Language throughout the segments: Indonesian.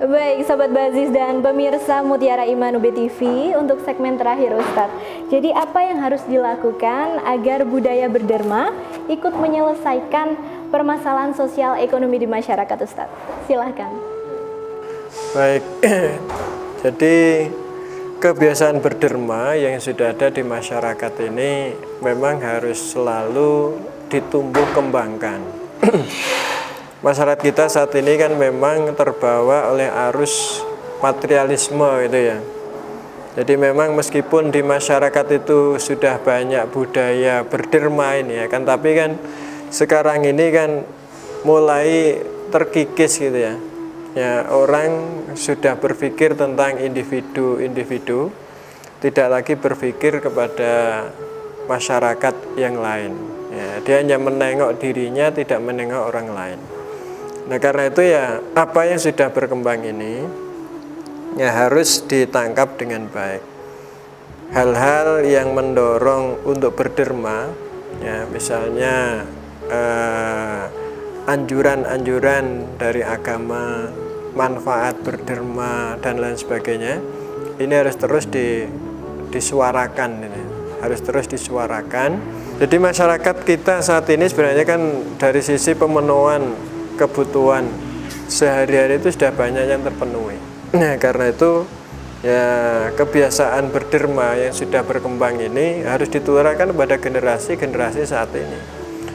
Baik, Sobat Bazis dan pemirsa Mutiara Iman UB TV, untuk segmen terakhir Ustadz. Jadi apa yang harus dilakukan agar budaya berderma ikut menyelesaikan permasalahan sosial ekonomi di masyarakat, Ustadz? Silahkan. Baik, jadi kebiasaan berderma yang sudah ada di masyarakat ini memang harus selalu ditumbuh kembangkan. Masyarakat kita saat ini kan memang terbawa oleh arus materialisme gitu ya. Jadi memang meskipun di masyarakat itu sudah banyak budaya berderma ini ya kan, tapi kan sekarang ini kan mulai terkikis gitu ya. Ya, orang sudah berpikir tentang individu-individu, tidak lagi berpikir kepada masyarakat yang lain. Ya, dia hanya menengok dirinya, tidak menengok orang lain. Nah, karena itu ya apa yang sudah berkembang ini ya harus ditangkap dengan baik. Hal-hal yang mendorong untuk berderma, ya misalnya anjuran-anjuran dari agama, manfaat berderma dan lain sebagainya, ini harus terus disuarakan, ini harus terus disuarakan. Jadi masyarakat kita saat ini sebenarnya kan dari sisi pemenuhan kebutuhan sehari-hari itu sudah banyak yang terpenuhi. Nah, karena itu ya kebiasaan berderma yang sudah berkembang ini harus ditularkan pada generasi-generasi saat ini.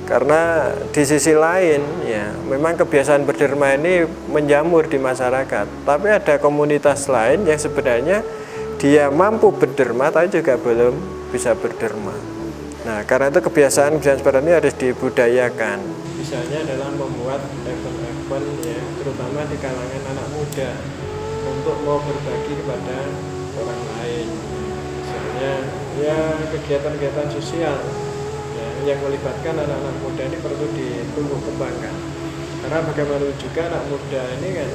Karena di sisi lain ya memang kebiasaan berderma ini menjamur di masyarakat, tapi ada komunitas lain yang sebenarnya dia mampu berderma tapi juga belum bisa berderma. Nah, karena itu kebiasaan seperti ini harus dibudayakan. Misalnya adalah membuat event-event ya, terutama di kalangan anak muda untuk mau berbagi kepada orang lain. Misalnya ya kegiatan-kegiatan sosial ya, yang melibatkan anak-anak muda ini perlu ditumbuh kembangkan. Karena bagaimanapun juga anak muda ini kan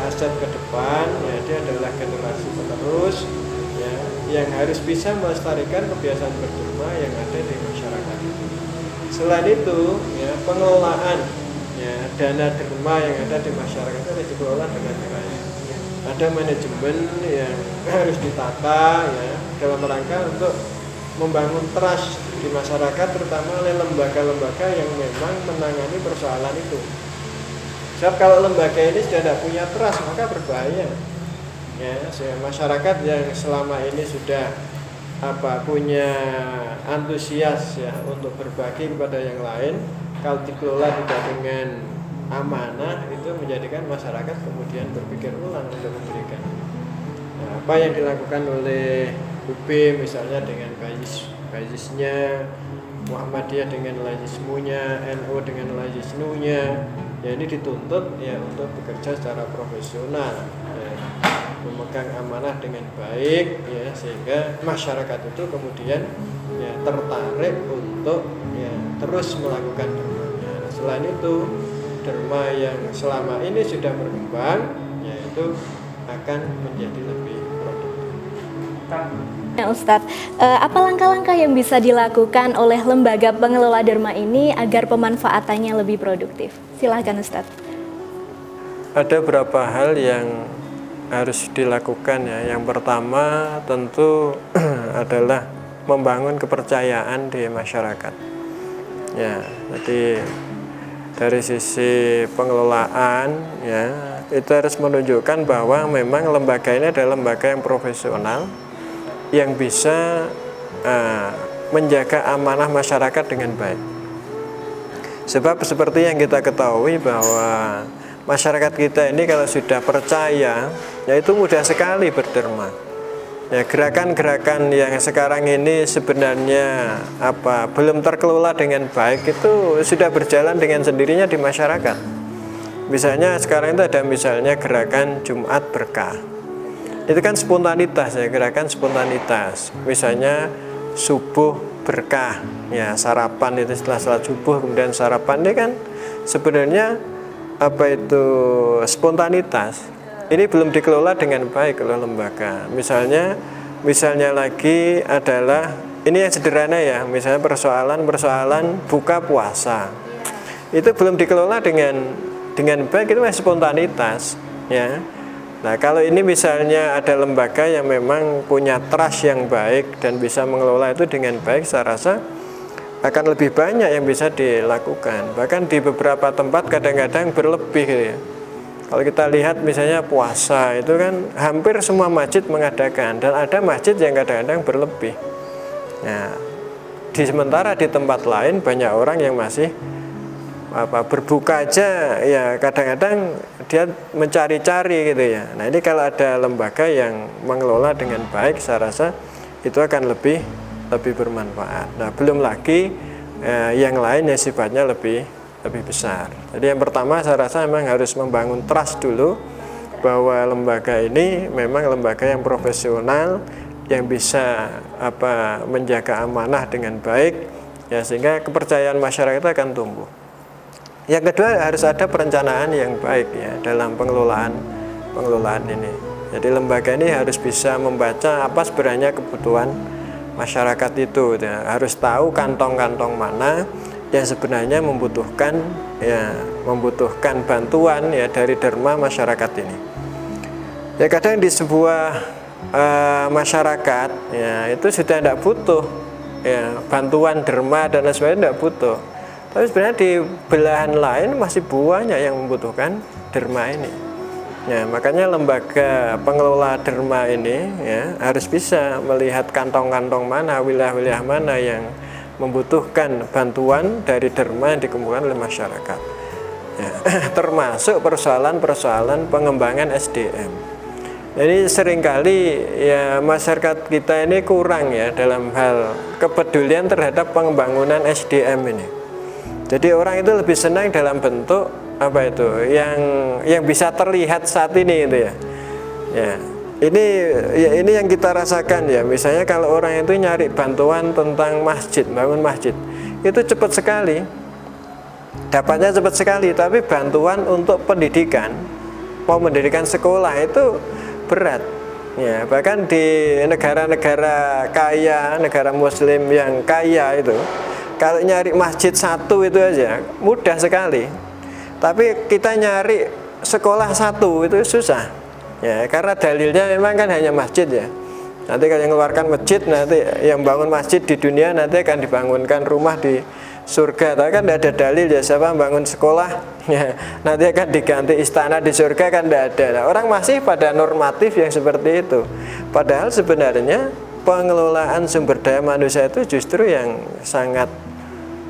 aset ke depan, ya dia adalah generasi penerus ya, yang harus bisa melestarikan kebiasaan berderma yang ada di masyarakat itu. Selain itu, ya, pengelolaan ya, dana derma yang ada di masyarakat itu harus dikelola dengan baik. Ada manajemen yang harus ditata ya, dalam rangka untuk membangun trust di masyarakat, terutama oleh lembaga-lembaga yang memang menangani persoalan itu. Sebab kalau lembaga ini sudah tidak punya trust, maka berbahaya. Ya, masyarakat yang selama ini sudah punya antusias ya untuk berbagi kepada yang lain, kalau dikelola tidak dengan amanah itu menjadikan masyarakat kemudian berpikir ulang untuk memberikan. Nah, apa yang dilakukan oleh UB misalnya dengan bazisnya, Muhammadiyah dengan lazismunya, NU dengan lazisnunya, ya ini dituntut ya untuk bekerja secara profesional. Ya, memegang amanah dengan baik ya, sehingga masyarakat itu kemudian ya tertarik untuk ya terus melakukan dermanya. Nah, selain itu derma yang selama ini sudah berkembang yaitu akan menjadi lebih produktif. Nah, Ustadz, apa langkah-langkah yang bisa dilakukan oleh lembaga pengelola derma ini agar pemanfaatannya lebih produktif? Silahkan Ustadz. Ada beberapa hal yang harus dilakukan ya. Yang pertama tentu adalah membangun kepercayaan di masyarakat. Ya, jadi dari sisi pengelolaan ya itu harus menunjukkan bahwa memang lembaga ini adalah lembaga yang profesional yang bisa menjaga amanah masyarakat dengan baik. Sebab seperti yang kita ketahui bahwa masyarakat kita ini kalau sudah percaya, ya itu mudah sekali berderma. Ya, gerakan-gerakan yang sekarang ini sebenarnya belum terkelola dengan baik itu sudah berjalan dengan sendirinya di masyarakat. Misalnya sekarang itu ada misalnya gerakan Jumat Berkah. Itu kan spontanitas ya, gerakan spontanitas. Misalnya subuh berkah, ya sarapan itu setelah salat subuh kemudian sarapan, ini kan sebenarnya itu spontanitas. Ini belum dikelola dengan baik oleh lembaga. Misalnya lagi adalah ini yang sederhana ya, misalnya persoalan buka puasa. Itu belum dikelola dengan baik, itu masih spontanitas ya. Nah, kalau ini misalnya ada lembaga yang memang punya trust yang baik dan bisa mengelola itu dengan baik, saya rasa akan lebih banyak yang bisa dilakukan. Bahkan di beberapa tempat kadang-kadang berlebih gitu ya. Kalau kita lihat misalnya puasa itu kan hampir semua masjid mengadakan, dan ada masjid yang kadang-kadang berlebih. Nah, sementara di tempat lain banyak orang yang masih berbuka aja ya kadang-kadang dia mencari-cari gitu ya. Nah, ini kalau ada lembaga yang mengelola dengan baik, saya rasa itu akan lebih bermanfaat. Nah, belum lagi yang lain yang sifatnya lebih besar. Jadi yang pertama saya rasa memang harus membangun trust dulu bahwa lembaga ini memang lembaga yang profesional, yang bisa menjaga amanah dengan baik ya, sehingga kepercayaan masyarakat akan tumbuh. Yang kedua, harus ada perencanaan yang baik ya dalam pengelolaan ini. Jadi lembaga ini harus bisa membaca apa sebenarnya kebutuhan masyarakat itu ya. Harus tahu kantong-kantong mana yang sebenarnya membutuhkan bantuan ya dari derma masyarakat ini. Ya kadang di sebuah masyarakat ya itu sudah tidak butuh ya bantuan derma dan lain sebagainya, tidak butuh. Tapi sebenarnya di belahan lain masih banyak yang membutuhkan derma ini. Ya, makanya lembaga pengelola derma ini ya harus bisa melihat kantong-kantong mana, wilayah-wilayah mana yang membutuhkan bantuan dari derma yang dikumpulkan oleh masyarakat. Ya, termasuk persoalan-persoalan pengembangan SDM. Jadi seringkali ya masyarakat kita ini kurang ya dalam hal kepedulian terhadap pembangunan SDM ini. Jadi orang itu lebih senang dalam bentuk yang bisa terlihat saat ini itu ya. Ya. Ini yang kita rasakan ya. Misalnya kalau orang itu nyari bantuan tentang masjid, bangun masjid, itu cepat sekali. Dapatnya cepat sekali, tapi bantuan untuk pendidikan, mau mendirikan sekolah itu berat. Ya, bahkan di negara-negara kaya, negara muslim yang kaya itu, kalau nyari masjid satu itu aja mudah sekali. Tapi kita nyari sekolah satu itu susah. Ya, karena dalilnya memang kan hanya masjid ya. Nanti kalau yang mengeluarkan masjid, nanti yang bangun masjid di dunia nanti akan dibangunkan rumah di surga. Tapi kan tidak ada dalil ya siapa bangun sekolah ya, nanti akan diganti istana di surga, kan tidak ada. Nah, orang masih pada normatif yang seperti itu. Padahal sebenarnya pengelolaan sumber daya manusia itu justru yang sangat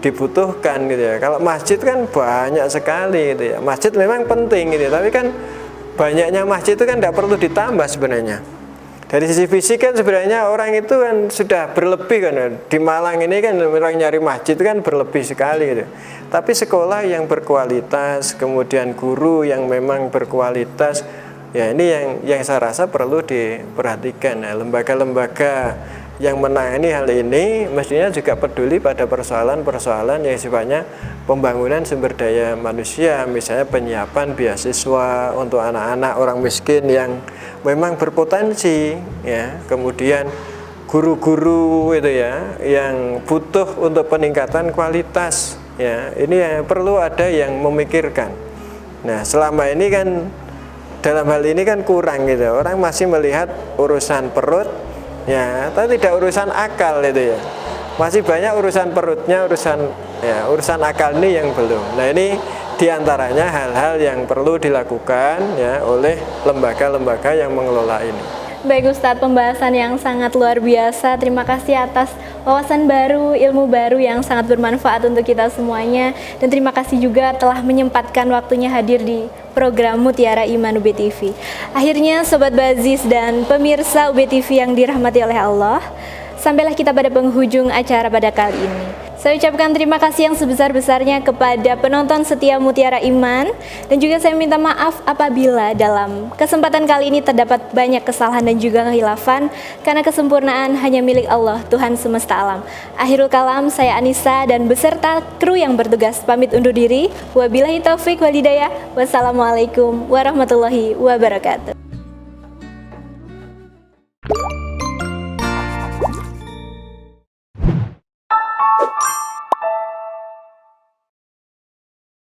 dibutuhkan gitu ya. Kalau masjid kan banyak sekali gitu ya. Masjid memang penting gitu, tapi kan banyaknya masjid itu kan tidak perlu ditambah sebenarnya. Dari sisi fisik kan sebenarnya orang itu kan sudah berlebih kan. Di Malang ini kan orang nyari masjid itu kan berlebih sekali gitu. Tapi sekolah yang berkualitas, kemudian guru yang memang berkualitas, ya ini yang saya rasa perlu diperhatikan. Nah, lembaga-lembaga yang menangani hal ini mestinya juga peduli pada persoalan-persoalan yang sifatnya pembangunan sumber daya manusia, misalnya penyiapan beasiswa untuk anak-anak orang miskin yang memang berpotensi ya, kemudian guru-guru itu ya yang butuh untuk peningkatan kualitas ya, ini yang perlu ada yang memikirkan. Nah, selama ini kan dalam hal ini kan kurang gitu, orang masih melihat urusan perut ya, tapi tidak urusan akal itu ya. Masih banyak urusan perutnya, urusan akal ini yang belum. Nah, ini diantaranya hal-hal yang perlu dilakukan ya oleh lembaga-lembaga yang mengelola ini. Baik Ustadz, pembahasan yang sangat luar biasa. Terima kasih atas wawasan baru, ilmu baru yang sangat bermanfaat untuk kita semuanya. Dan terima kasih juga telah menyempatkan waktunya hadir di program Mutiara Iman UBTV. Akhirnya Sobat Bazis dan pemirsa UBTV yang dirahmati oleh Allah, sampailah kita pada penghujung acara pada kali ini. Saya ucapkan terima kasih yang sebesar-besarnya kepada penonton setia Mutiara Iman, dan juga saya minta maaf apabila dalam kesempatan kali ini terdapat banyak kesalahan dan juga khilafan, karena kesempurnaan hanya milik Allah, Tuhan semesta alam. Akhirul kalam, saya Anissa dan beserta kru yang bertugas pamit undur diri. Wabillahi taufik wal hidayah. Wassalamualaikum warahmatullahi wabarakatuh.